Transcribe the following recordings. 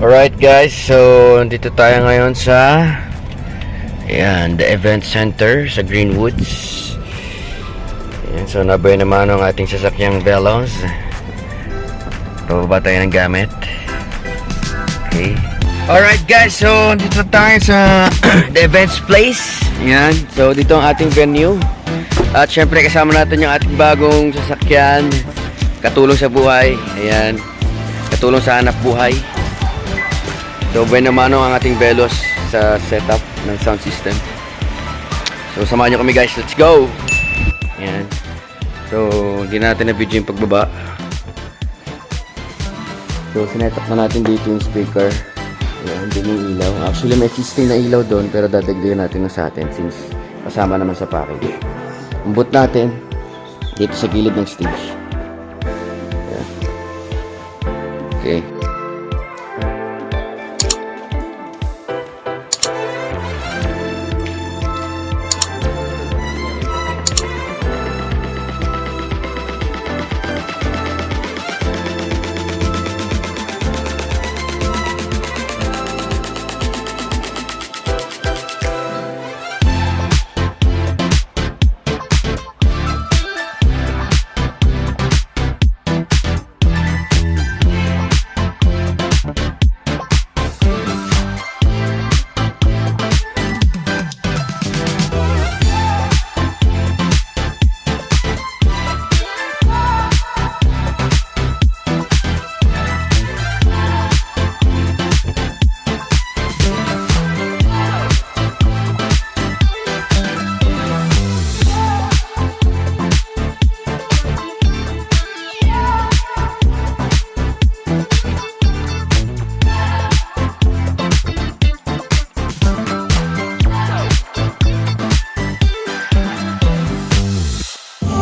Alright guys, so dito tayo ngayon sa the event center sa Greenwoods. Ayan, so nabay naman ang ating sasakyang Veloz. Pababa tayo ng gamit. Okay. Alright guys, so dito tayo sa the events place. Ayan, so dito ang ating venue. At syempre kasama natin yung ating bagong sasakyan, katulong sa buhay. Ayan, katulong sa hanap buhay. So, buwan naman ang ating Veloz sa setup ng sound system. So, samahan nyo kami guys. Let's go! Ayan. So, hindi natin na-video yung pagbaba. So, sinetup na natin dito yung speaker. Ayan, din yung ilaw. Actually, may existing na ilaw doon, pero dadagdagan natin na sa atin since kasama naman sa package. Umbot natin dito sa gilid ng stage. Ayan. Okay.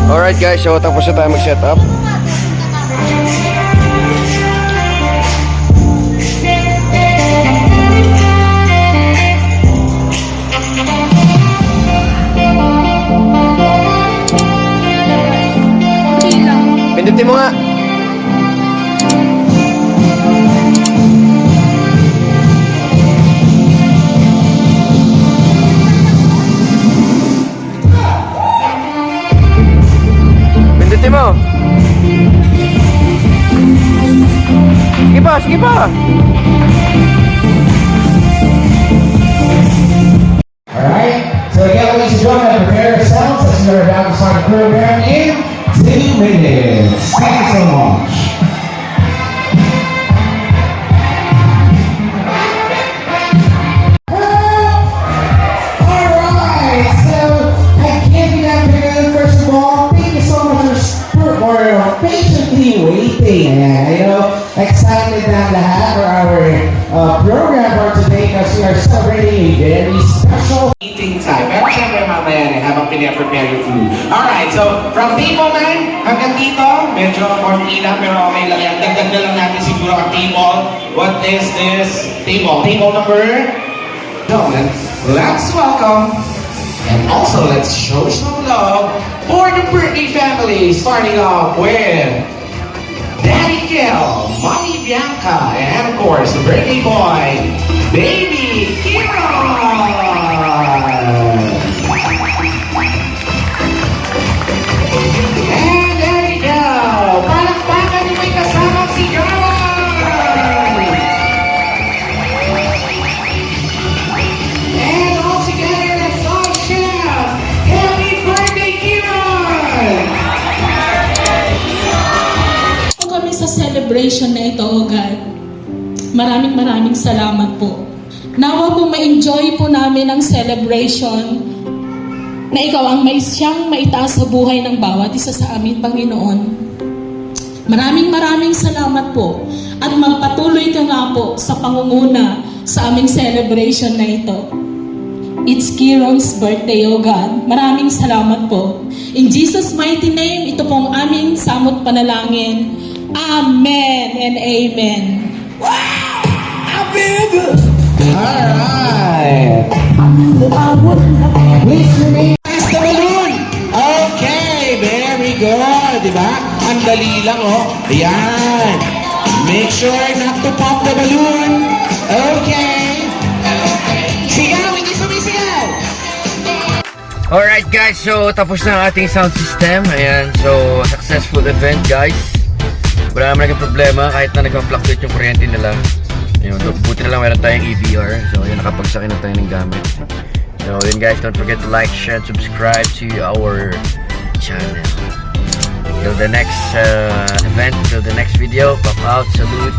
Alright guys, so tapos na tayo mag-set up. Pindutin mo nga. Pindutin mo. Sige pa, sige pa. Alright, so again, ladies and gentlemen, prepare yourselves as we are about to start the program in 2 minutes. Thank you so much. Alright, so again, good afternoon. First of all, thank you so much for patiently waiting. Excited na lahat for our program for today because we are celebrating a very special eating time. Pero syempre mamaya na habang pinaprepare yung food. Alright, so from table man hanggang dito, medyo konti lang pero okay lang yan. Dagdag na lang natin siguro ang table. What is this table? Table number? Gentlemen, let's welcome and also let's show some love for the Britney family, starting off with Daddy Gil, Mommy Bianca, and of course the Britney boy, Baby Kieran. And there you go. Palakpakan yung may kasama si Kieran. And all together, let's all shout, Happy birthday, Kieran! Kami sa celebration na ito, O God. Maraming salamat po. Nawa po ma-enjoy po namin ang celebration na ikaw ang siyang maitaas sa buhay ng bawat isa sa amin, Panginoon. Maraming salamat po at magpatuloy ka nga po sa pangunguna sa aming celebration na ito. It's Kieran's birthday, O God. Maraming salamat po. In Jesus' mighty name, ito pong aming samot panalangin. Amen and amen. Wow! I feel good. Alright. Please remain. Pass the balloon. Okay, very good. Diba? Ang dali lang, oh. Ayan. Make sure not to pop the balloon. Okay. Sigaw, hindi sumisigaw. Alright guys, so tapos na ang ating sound system. Ayan, so successful event guys. Wala naman naging problema kahit na nagpa-fluctuate yung kuryente nila. Ayun, buti na lang meron tayong EVR. So ayun, nakapagsakin na tayo ng gamit. So yun guys, don't forget to like, share, and subscribe to our channel. Till the next event, till the next video, pop out, salute.